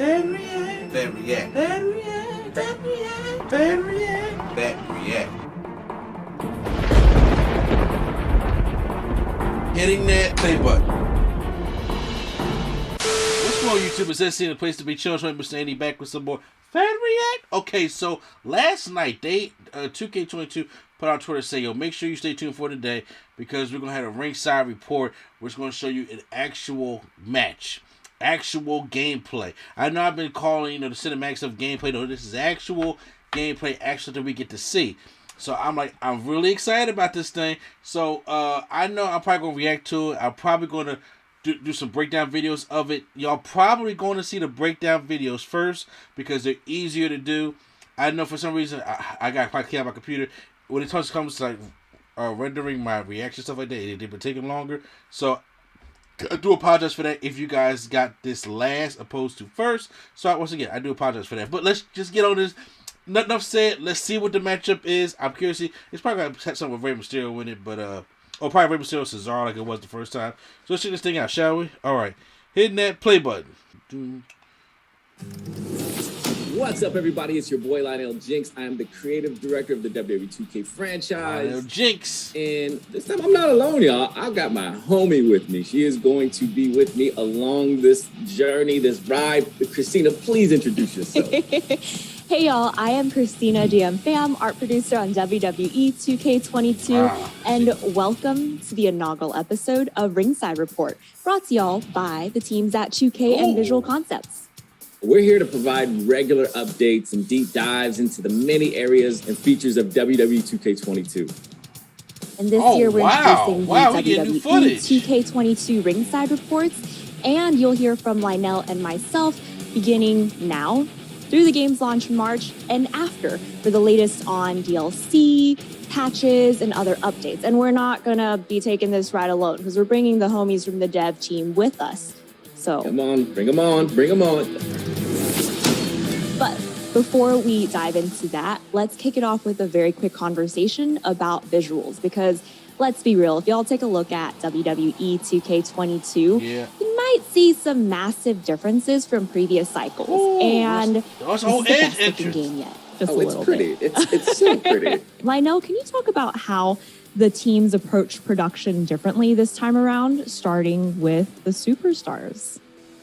Bad react. Bad react. Bad react. Bad react. Bad react. Bad react. Hitting that play button. What's going on, YouTube? It's SC, the place to be. Chilling, Mr. Andy back with some more fan react. Okay, so last night they 2K22 put out Twitter say, yo, make sure you stay tuned for today because we're gonna have a ringside report which is gonna show you an actual match, actual gameplay. I know I've been calling, the cinematics of gameplay. No, this is actual gameplay, actually that we get to see. So I'm really excited about this thing. So I know I'm probably gonna react to it. I'm probably gonna do some breakdown videos of it. Y'all probably going to see the breakdown videos first because they're easier to do. I know for some reason I got quite clear on my computer. When it comes to rendering my reaction stuff like that, they've been taking longer. So I do apologize for that if you guys got this last opposed to first. So once again, I do apologize for that. But let's just get on this. Not enough said. Let's see what the matchup is. I'm curious. It's probably going to have something with Rey Mysterio in it, but probably Rey Mysterio Cesaro like it was the first time. So let's check this thing out, shall we? All right, hitting that play button. What's up, everybody? It's your boy Lionel Jinx. I am the creative director of the WWE 2K franchise. Lionel Jinx. And this time I'm not alone, y'all. I've got my homie with me. She is going to be with me along this journey, this ride. Christina, please introduce yourself. Hey, y'all. I am Christina DM Pham, art producer on WWE 2K22. And welcome to the inaugural episode of Ringside Report, brought to y'all by the teams at 2K and Visual Concepts. We're here to provide regular updates and deep dives into the many areas and features of WWE 2K22. And this year we're introducing the WWE 2K22 Ringside Reports, and you'll hear from Lionel and myself beginning now through the game's launch in March and after for the latest on DLC, patches, and other updates. And we're not going to be taking this ride alone because we're bringing the homies from the dev team with us. So come on, bring them on, bring them on. But before we dive into that, let's kick it off with a very quick conversation about visuals, because let's be real, if y'all take a look at WWE 2K22, you might see some massive differences from previous cycles. And that's the best looking game yet. Just a little pretty. bit. It's so pretty. Lionel, can you talk about how the teams approach production differently this time around, starting with the superstars?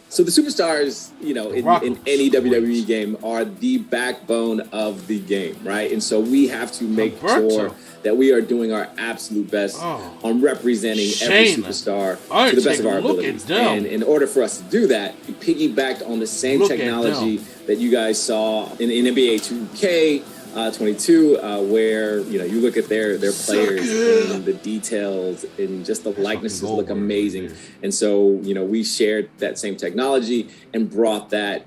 So the superstars, in any WWE game are the backbone of the game, right? And so we have to make sure that we are doing our absolute best on representing every superstar to the best of our abilities. And in order for us to do that, we piggybacked on the same technology that you guys saw in NBA 2K22, where you look at their players and the details and just the likenesses look amazing. And so we shared that same technology and brought that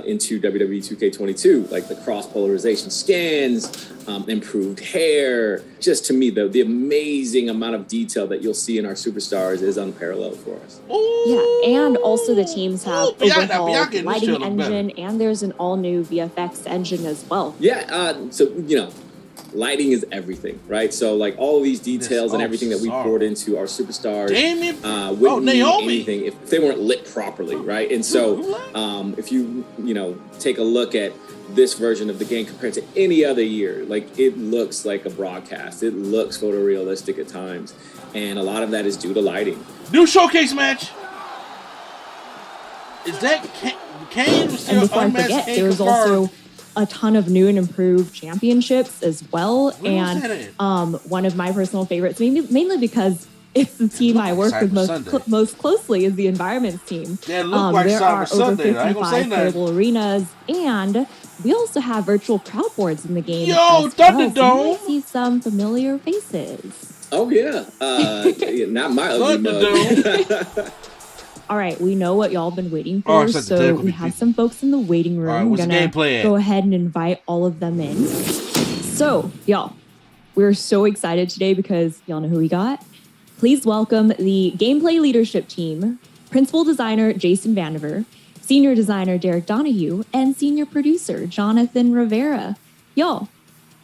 into WWE 2K22, like the cross polarization scans, improved hair. Just to me, the amazing amount of detail that you'll see in our superstars is unparalleled for us. Yeah, and also the teams have overhauled the lighting engine, and there's an all-new VFX engine as well. Yeah, so lighting is everything, right? So like all of these details and everything that we poured into our superstars wouldn't mean anything if they weren't lit properly, right? And so if you take a look at this version of the game compared to any other year, like it looks like a broadcast. It looks photorealistic at times, and a lot of that is due to lighting. New showcase match. Is that Kane? And before I forget, there's also a ton of new and improved championships as well. And one of my personal favorites, mainly because it's the team I work with most closely, is the Environments team. There are over 55 playable arenas, and we also have virtual crowd boards in the game. Thunderdome! So you might see some familiar faces. Oh yeah, not my ugly mug. All right, we know what y'all been waiting for, so we have some folks in the waiting room. We're gonna go ahead and invite all of them in. So, y'all, we're so excited today because y'all know who we got. Please welcome the gameplay leadership team, principal designer Jason Vandiver, senior designer Derek Donahue, and senior producer Jonathan Rivera. Y'all,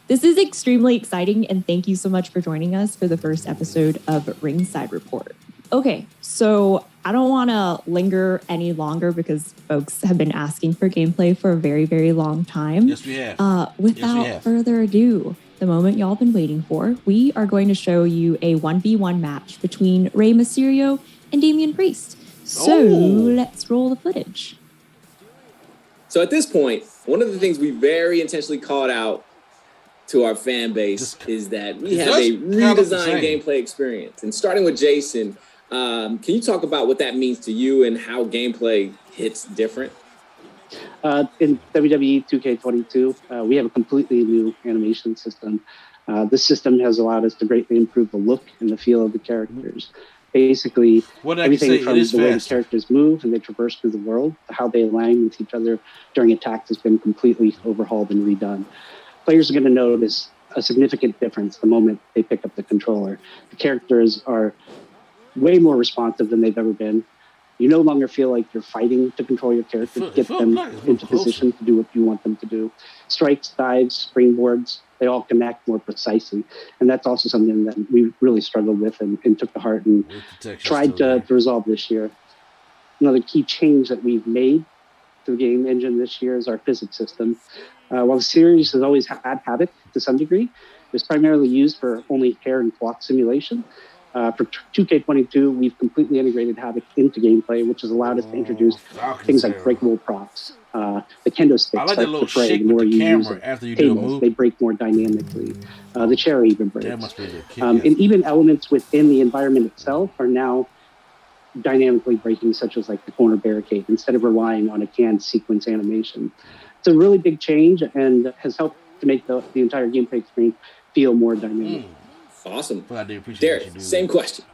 this is extremely exciting, and thank you so much for joining us for the first episode of Ringside Report. Okay, so I don't want to linger any longer because folks have been asking for gameplay for a very, very long time. Yes, we have. Without further ado, the moment y'all been waiting for, we are going to show you a 1v1 match between Rey Mysterio and Damian Priest. So let's roll the footage. So at this point, one of the things we very intentionally called out to our fan base is that we have a redesigned gameplay experience. And starting with Jason, can you talk about what that means to you and how gameplay hits different? In WWE 2K22, we have a completely new animation system. This system has allowed us to greatly improve the look and the feel of the characters. Basically, everything from the way the characters move and they traverse through the world to how they align with each other during attacks has been completely overhauled and redone. Players are going to notice a significant difference the moment they pick up the controller. The characters are way more responsive than they've ever been. You no longer feel like you're fighting to control your character, to get them into position to do what you want them to do. Strikes, dives, springboards, they all connect more precisely. And that's also something that we really struggled with and took to heart and tried to resolve this year. Another key change that we've made to the game engine this year is our physics system. While the series has always had Havoc to some degree, it was primarily used for only hair and cloth simulation. For 2K22, we've completely integrated Havoc into gameplay, which has allowed us to introduce things like breakable props. The kendo sticks like that little shake the more with the you camera use after you tables, do a move. they break more dynamically. The chair even breaks. That must be the key, and even elements within the environment itself are now dynamically breaking, such as like the corner barricade, instead of relying on a canned sequence animation. It's a really big change and has helped to make the entire gameplay experience feel more dynamic. Awesome. Well, I do appreciate Derek, same question.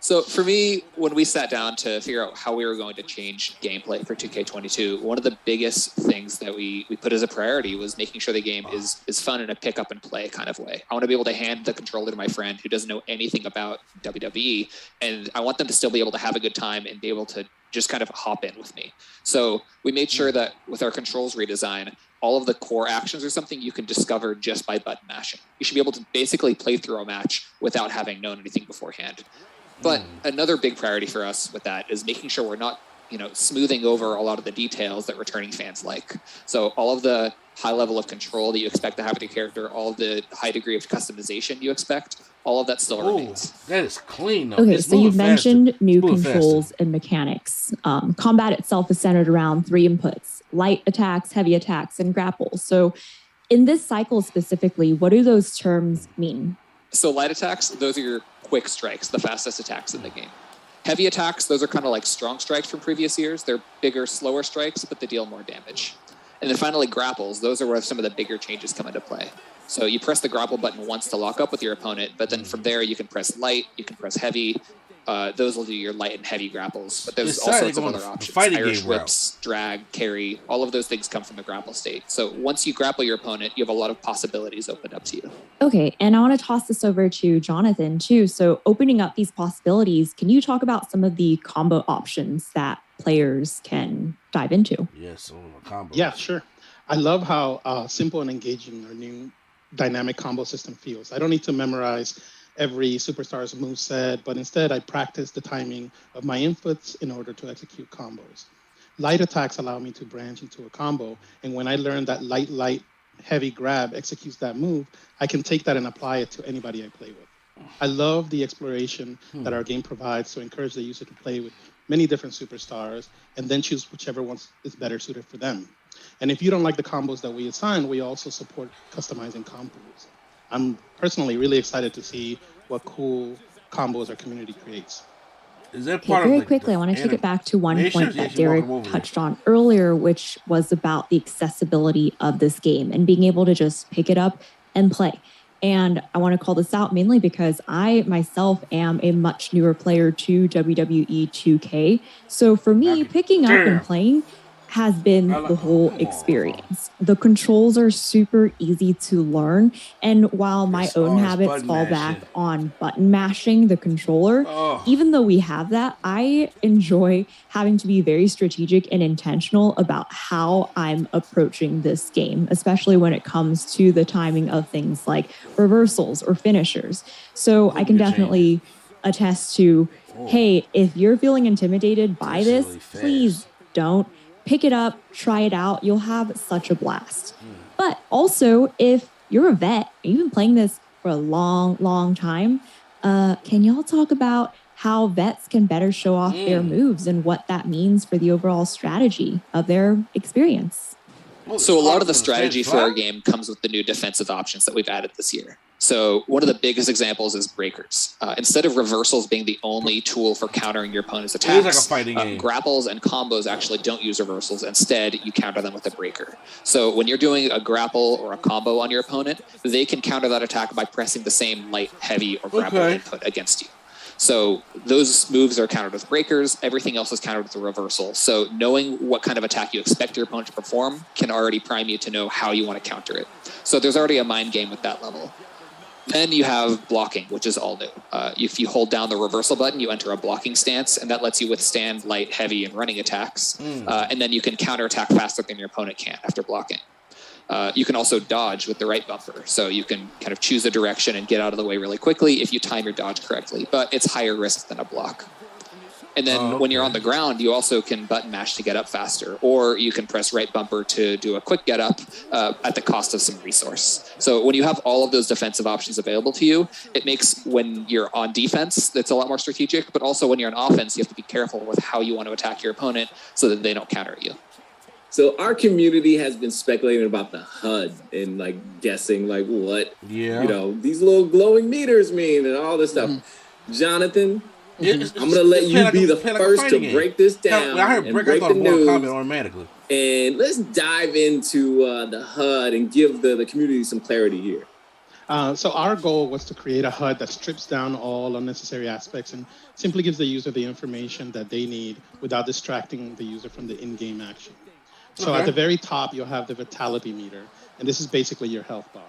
So for me, when we sat down to figure out how we were going to change gameplay for 2K22, one of the biggest things that we put as a priority was making sure the game is fun in a pick up and play kind of way. I want to be able to hand the controller to my friend who doesn't know anything about WWE, and I want them to still be able to have a good time and be able to just kind of hop in with me. So we made sure that with our controls redesign, all of the core actions are something you can discover just by button mashing. You should be able to basically play through a match without having known anything beforehand. But another big priority for us with that is making sure we're not, smoothing over a lot of the details that returning fans like. So all of the high level of control that you expect to have with your character, all of the high degree of customization you expect, all of that still remains. That is clean, though. Okay, so you've mentioned new controls and mechanics. Combat itself is centered around 3 inputs: light attacks, heavy attacks, and grapples. So in this cycle specifically, what do those terms mean? So light attacks, those are your quick strikes, the fastest attacks in the game. Heavy attacks, those are kind of like strong strikes from previous years. They're bigger, slower strikes, but they deal more damage. And then finally, grapples, those are where some of the bigger changes come into play. So you press the grapple button once to lock up with your opponent, but then from there you can press light, you can press heavy. Those will do your light and heavy grapples, but there's all sorts of other options. Irish whips, drag, carry, all of those things come from the grapple state. So once you grapple your opponent, you have a lot of possibilities opened up to you. Okay, and I want to toss this over to Jonathan too. So opening up these possibilities, can you talk about some of the combo options that players can dive into? Yes, combo. Yeah, sure. I love how simple and engaging our new dynamic combo system feels. I don't need to memorize every superstar's moveset, but instead I practice the timing of my inputs in order to execute combos. Light attacks allow me to branch into a combo, and when I learn that light, heavy grab executes that move, I can take that and apply it to anybody I play with. I love the exploration that our game provides to encourage the user to play with many different superstars and then choose whichever one is better suited for them. And if you don't like the combos that we assign, we also support customizing combos. I'm personally really excited to see what cool combos our community creates. Is that part very quickly, I want to take it back to one point that Derek touched on earlier, which was about the accessibility of this game and being able to just pick it up and play. And I want to call this out mainly because I myself am a much newer player to WWE 2K. So for me, picking up and playing has been the whole experience. The controls are super easy to learn. And while my own habits fall back on button mashing the controller, even though we have that, I enjoy having to be very strategic and intentional about how I'm approaching this game, especially when it comes to the timing of things like reversals or finishers. So I can definitely attest to, hey, if you're feeling intimidated by this, really please don't. Pick it up, try it out. You'll have such a blast. But also, if you're a vet, and you've been playing this for a long, long time, can y'all talk about how vets can better show off their moves and what that means for the overall strategy of their experience? So a lot of the strategy for our game comes with the new defensive options that we've added this year. So one of the biggest examples is breakers. Instead of reversals being the only tool for countering your opponent's attacks, grapples and combos actually don't use reversals. Instead, you counter them with a breaker. So when you're doing a grapple or a combo on your opponent, they can counter that attack by pressing the same light, heavy, or grapple input against you. So those moves are countered with breakers. Everything else is countered with a reversal. So knowing what kind of attack you expect your opponent to perform can already prime you to know how you want to counter it. So there's already a mind game with that level. Then you have blocking, which is all new. If you hold down the reversal button, you enter a blocking stance, and that lets you withstand light, heavy, and running attacks. And then you can counterattack faster than your opponent can after blocking. You can also dodge with the right bumper. So you can kind of choose a direction and get out of the way really quickly if you time your dodge correctly. But it's higher risk than a block. And then when you're on the ground, you also can button mash to get up faster, or you can press right bumper to do a quick get up at the cost of some resource. So when you have all of those defensive options available to you, it makes when you're on defense, it's a lot more strategic, but also when you're on offense, you have to be careful with how you want to attack your opponent so that they don't counter you. So our community has been speculating about the HUD and like guessing like what these little glowing meters mean and all this stuff. Jonathan, I'm going to let you be the first to break this down. I heard break the news automatically. And let's dive into the HUD and give the community some clarity here. So our goal was to create a HUD that strips down all unnecessary aspects and simply gives the user the information that they need without distracting the user from the in-game action. So at the very top, you'll have the vitality meter, and this is basically your health bar.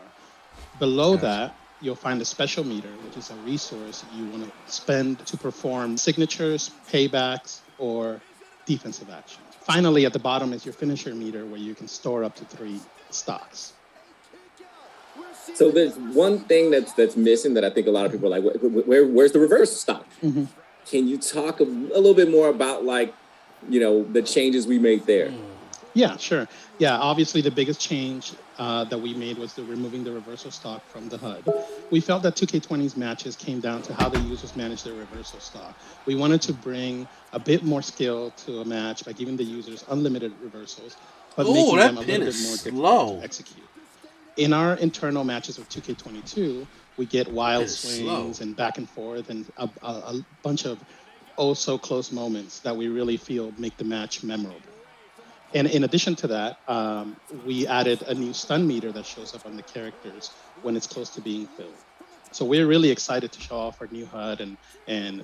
Below that, you'll find a special meter, which is a resource you want to spend to perform signatures, paybacks, or defensive actions. Finally, at the bottom is your finisher meter, where you can store up to 3 stocks. So there's one thing that's missing that I think a lot of people are like, where's the reverse stock? Mm-hmm. Can you talk a little bit more about the changes we made there? Yeah, sure. Yeah, obviously the biggest change that we made was removing the reversal stock from the HUD. We felt that 2K20's matches came down to how the users manage their reversal stock. We wanted to bring a bit more skill to a match by giving the users unlimited reversals, but making them a little bit more difficult to execute. In our internal matches with 2K22, we get wild swings and back and forth and a bunch of oh-so-close moments that we really feel make the match memorable. And in addition to that, we added a new stun meter that shows up on the characters when it's close to being filled. So we're really excited to show off our new HUD and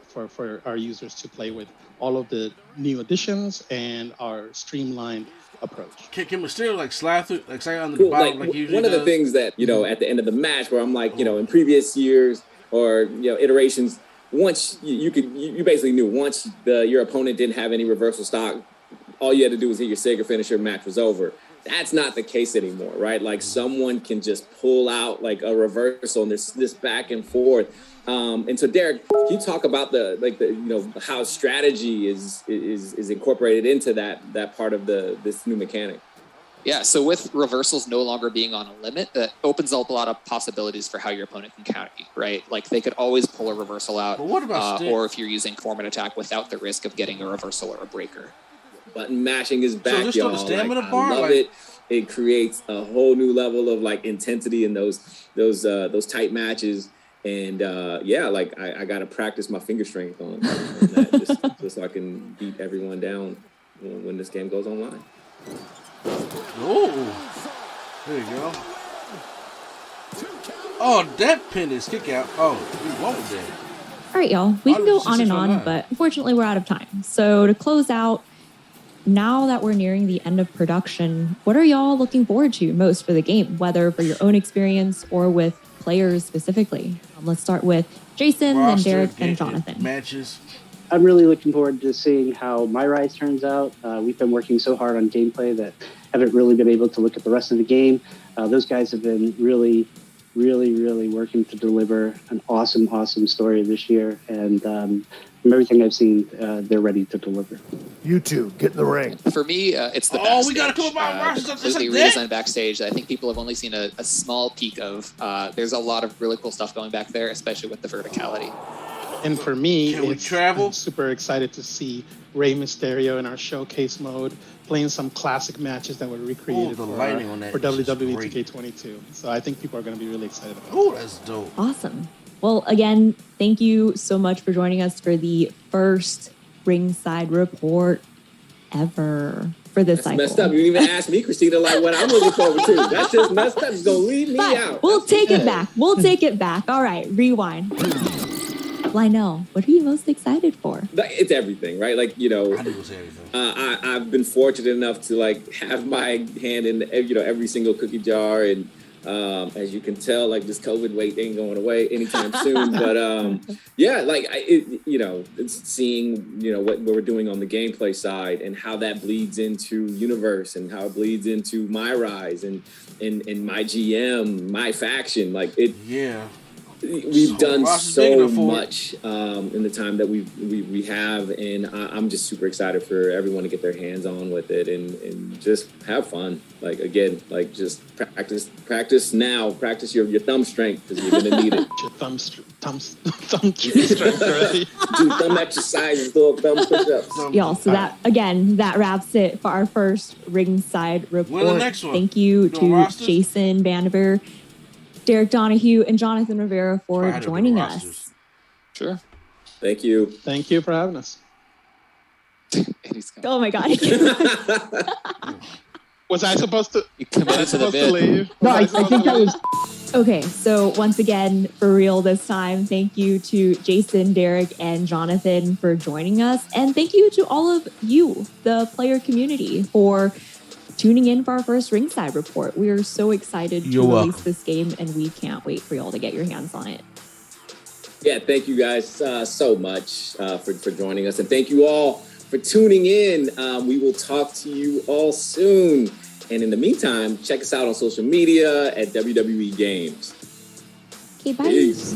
for our users to play with all of the new additions and our streamlined approach. Can we still slide through, say on the bottom like usually one of the things that, at the end of the match where I'm like, in previous years or, iterations, once you basically knew once your opponent didn't have any reversal stock, all you had to do was hit your Sega finisher, match was over. That's not the case anymore, right? Like someone can just pull out like a reversal and this back and forth. And so Derek, can you talk about how strategy is incorporated into that part of this new mechanic? Yeah, so with reversals no longer being on a limit, that opens up a lot of possibilities for how your opponent can counter you, right? Like they could always pull a reversal out, but what about or if you're using format attack without the risk of getting a reversal or a breaker. Button mashing is back, so just y'all. On the stamina I bar, love it. It creates a whole new level of intensity in those tight matches. And I got to practice my finger strength on that just so I can beat everyone down when this game goes online. Oh, there you go. Oh, that pin is kick out. Oh, we won't there. All right, y'all. We can go on and on, but unfortunately we're out of time. So to close out, now that we're nearing the end of production, what are y'all looking forward to most for the game, whether for your own experience or with players specifically? Let's start with Jason, then Derek, then Jonathan. Matches. I'm really looking forward to seeing how My Rise turns out. We've been working so hard on gameplay that haven't really been able to look at the rest of the game. Those guys have been really really, really working to deliver an awesome, awesome story this year. And from everything I've seen, they're ready to deliver. You two, get in the ring. For me, it's the backstage. We gotta come about the completely redesigned backstage that I think people have only seen a small peek of. There's a lot of really cool stuff going back there, especially with the verticality. And for me, I'm super excited to see Rey Mysterio in our showcase mode, playing some classic matches that were recreated for WWE 2K22. So I think people are going to be really excited about it. Oh, that's dope. Awesome. Well, again, thank you so much for joining us for the first Ringside report ever for this cycle. Messed up. You didn't even ask me, Christina, like what I'm looking forward to. That's just messed up. It's going to leave me out. We'll take it back. We'll take it back. All right, rewind. Lionel, what are you most excited for? It's everything, right? Like, you know, I've been fortunate enough to like have my hand in, you know, every single cookie jar. And as you can tell, like this COVID weight ain't going away anytime soon. But yeah, like, you know, it's seeing, you know, what we're doing on the gameplay side and how that bleeds into Universe and how it bleeds into my Rise and my GM, my faction. Like it. Yeah. We've done so much in the time that we have, and I'm just super excited for everyone to get their hands on with it and just have fun. Like again, like just practice now. Practice your thumb strength because you're gonna need it. Your thumb strength already. Do thumb exercises, little thumb push-ups. Y'all, so that wraps it for our first Ringside report. The next one? Thank you to Jason Vandiver, Derek Donahue, and Jonathan Rivera for joining us. Sure. Thank you. Thank you for having us. Oh my God. Was I supposed to? You committed to the bid. Leave? No, I think that was... Okay, so once again, for real this time, thank you to Jason, Derek, and Jonathan for joining us. And thank you to all of you, the player community, for tuning in for our first Ringside report. We are so excited to release this game, and we can't wait for y'all to get your hands on it. Yeah, thank you guys so much for joining us, and thank you all for tuning in. We will talk to you all soon, and in the meantime, check us out on social media at WWE Games. Okay, bye. Peace.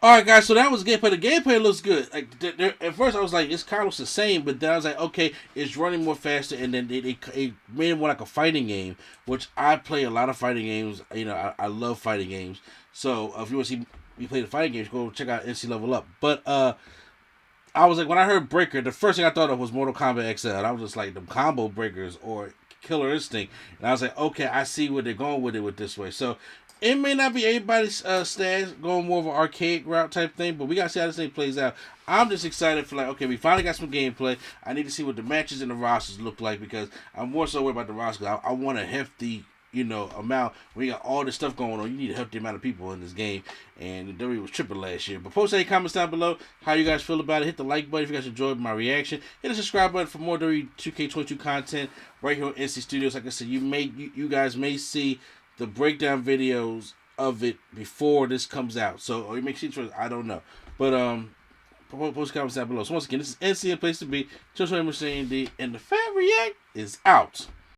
All right, guys. So that was gameplay. The gameplay looks good. Like at first, I was like, "It's kind of the same," but then I was like, "Okay, it's running more faster." And then they made it more like a fighting game, which I play a lot of fighting games. You know, I love fighting games. So if you want to see me play the fighting games, go check out NC Level Up. But I was like, when I heard Breaker, the first thing I thought of was Mortal Kombat XL. And I was just like, them combo breakers or Killer Instinct. And I was like, okay, I see where they're going with it with this way. So it may not be everybody's stats going more of an arcade route type thing, but we got to see how this thing plays out. I'm just excited for like, okay, we finally got some gameplay. I need to see what the matches and the rosters look like because I'm more so worried about the roster. I want a hefty, you know, amount. When you got all this stuff going on, you need a hefty amount of people in this game. And the WWE was tripping last year. But post any comments down below how you guys feel about it. Hit the like button if you guys enjoyed my reaction. Hit the subscribe button for more WWE 2K22 content right here on NC Studios. Like I said, you guys may see the breakdown videos of it before this comes out. So, or you make sure, I don't know. But post comments down below. So once again, this is NC, a place to be. Just remember saying D, and the Fan React is out.